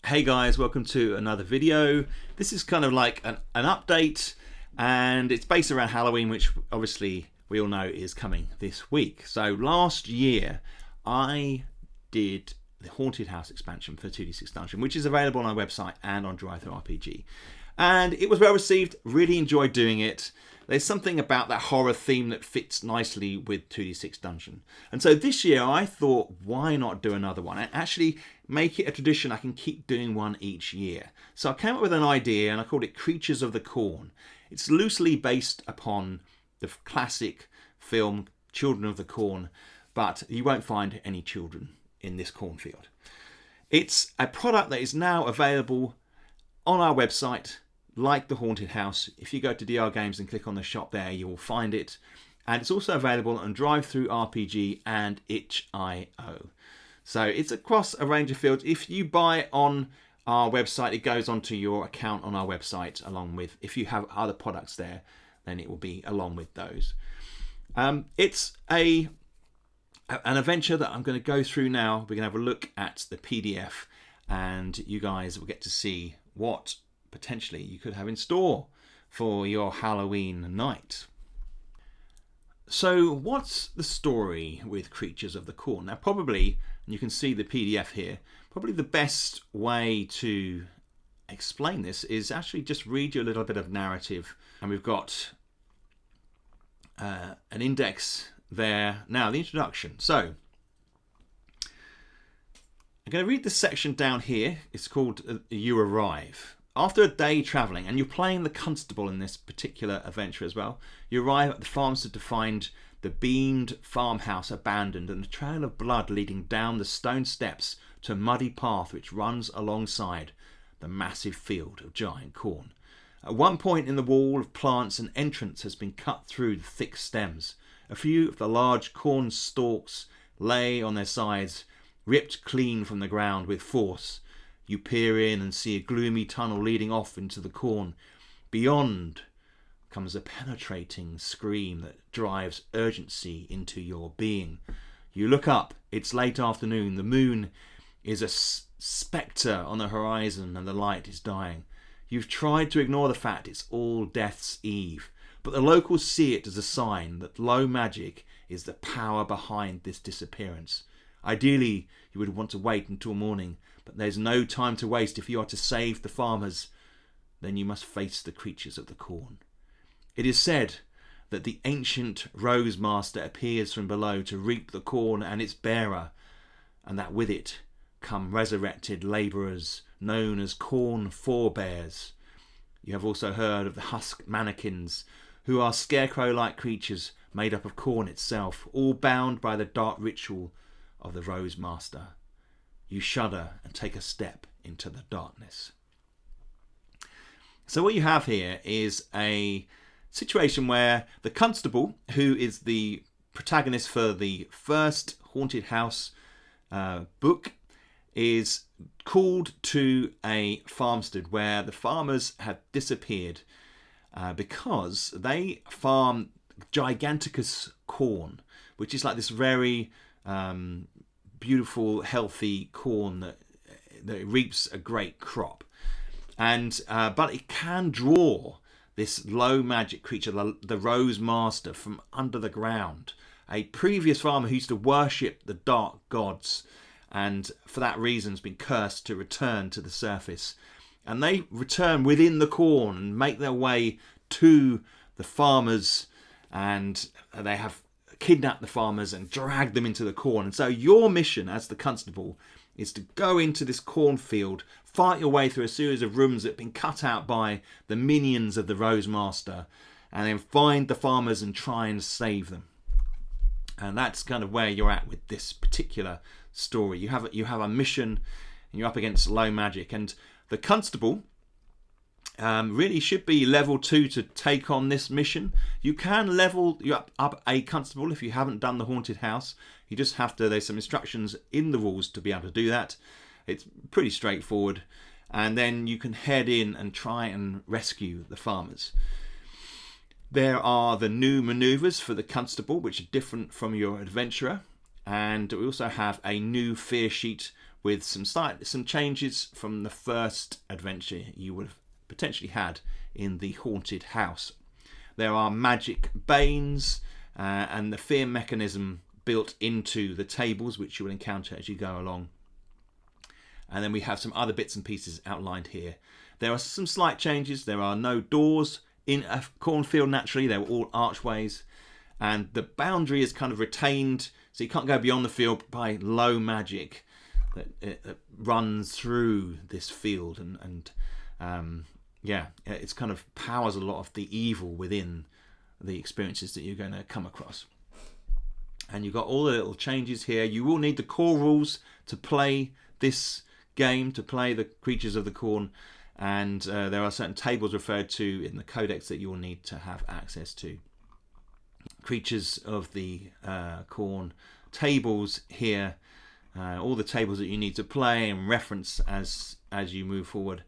Hey guys, welcome to another video. This is kind of like an update, and it's based around Halloween, which obviously we all know is coming this week. So last year I did the Haunted House expansion for 2d6 Dungeon, which is available on our website and on DrivethruRPG. And it was well received, really enjoyed doing it. There's something about that horror theme that fits nicely with 2d6 Dungeon. And so this year I thought, why not do another one and actually make it a tradition I can keep doing one each year. So I came up with an idea and I called it Creatures of the Corn. It's loosely based upon the classic film Children of the Corn, but you won't find any children in this cornfield. It's a product that is now available on our website, like the Haunted House. If you go to DR Games and click on the shop there, you will find it. And it's also available on DrivethruRPG and Itchio. So it's across a range of fields. If you buy on our website, it goes onto your account on our website, along with, if you have other products there, then it will be along with those. It's an adventure that I'm going to go through now. We're going to have a look at the PDF, and you guys will get to see what potentially you could have in store for your Halloween night. So what's the story with Creatures of the Corn? Now probably, and you can see the PDF here, probably the best way to explain this is actually just read you a little bit of narrative. And we've got an index there. Now the introduction. So I'm going to read this section down here. It's called You Arrive. After a day travelling, and you're playing the constable in this particular adventure as well, you arrive at the farmstead to find the beamed farmhouse abandoned and a trail of blood leading down the stone steps to a muddy path which runs alongside the massive field of giant corn. At one point in the wall of plants, an entrance has been cut through the thick stems. A few of the large corn stalks lay on their sides, ripped clean from the ground with force. You peer in and see a gloomy tunnel leading off into the corn. Beyond comes a penetrating scream that drives urgency into your being. You look up. It's late afternoon. The moon is a spectre on the horizon and the light is dying. You've tried to ignore the fact it's all Death's Eve, but the locals see it as a sign that low magic is the power behind this disappearance. Ideally, you would want to wait until morning, but there's no time to waste. If you are to save the farmers, then you must face the creatures of the corn. It is said that the ancient Rose Master appears from below to reap the corn and its bearer, and that with it come resurrected labourers known as corn forebears. You have also heard of the husk mannequins, who are scarecrow-like creatures made up of corn itself, all bound by the dark ritual of the Rose Master. You shudder and take a step into the darkness. So what you have here is a situation where the constable, who is the protagonist for the first Haunted House book, is called to a farmstead where the farmers have disappeared because they farm giganticus corn, which is like this very beautiful, healthy corn that reaps a great crop, and but it can draw this low magic creature, the Rose Master, from under the ground. A previous farmer who used to worship the dark gods, and for that reason has been cursed to return to the surface. And they return within the corn and make their way to the farmers, and they have kidnap the farmers and drag them into the corn. And so your mission as the constable is to go into this cornfield, fight your way through a series of rooms that have been cut out by the minions of the Rose Master, and then find the farmers and try and save them. And that's kind of where you're at with this particular story. You have a mission, and you're up against low magic, and the constable really should be level 2 to take on this mission. You can level you up a constable if you haven't done the Haunted House. You just have to, there's some instructions in the rules to be able to do that. It's pretty straightforward, and then you can head in and try and rescue the farmers. There are the new manoeuvres for the constable, which are different from your adventurer, and we also have a new fear sheet with some changes from the first adventure you would have potentially had in the haunted house. There are magic banes and the fear mechanism built into the tables, which you will encounter as you go along. And then we have some other bits and pieces outlined here. There are some slight changes. There are no doors in a cornfield naturally. They were all archways. And the boundary is kind of retained, so you can't go beyond the field by low magic that runs through this field. And it's kind of powers a lot of the evil within the experiences that you're going to come across. And you've got all the little changes here. You will need the core rules to play this game, to play the Creatures of the Corn. And there are certain tables referred to in the Codex that you will need to have access to. Creatures of the Corn tables here, all the tables that you need to play and reference as you move forward.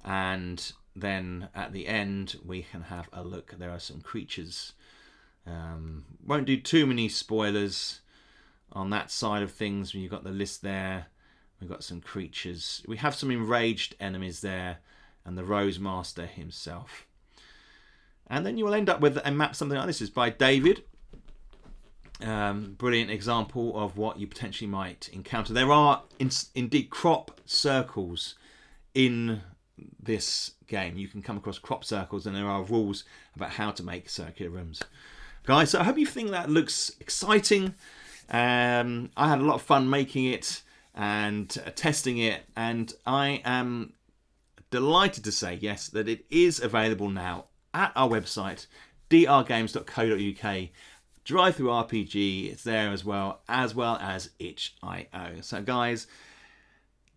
And then at the end we can have a look. There are some creatures. Won't do too many spoilers on that side of things. When you've got the list there, we've got some creatures. We have some enraged enemies there, and the Rose Master himself. And then you will end up with a map something like this. Is by David. Brilliant example of what you potentially might encounter. There are indeed crop circles in this game. You can come across crop circles, and there are rules about how to make circular rooms. Guys, so I hope you think that looks exciting. I had a lot of fun making it and testing it, and I am delighted to say, yes, that it is available now at our website, drgames.co.uk. DrivethruRPG, it's there as well as Itchio. So guys,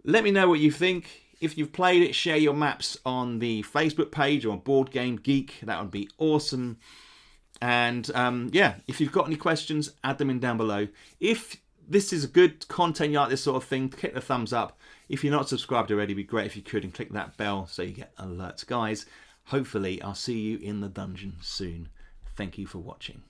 let me know what you think. If you've played it, share your maps on the Facebook page or on Board Game Geek. That would be awesome. And if you've got any questions, add them in down below. If this is a good content, you like this sort of thing, click the thumbs up. If you're not subscribed already, it'd be great if you could, and click that bell so you get alerts. Guys, hopefully I'll see you in the dungeon soon. Thank you for watching.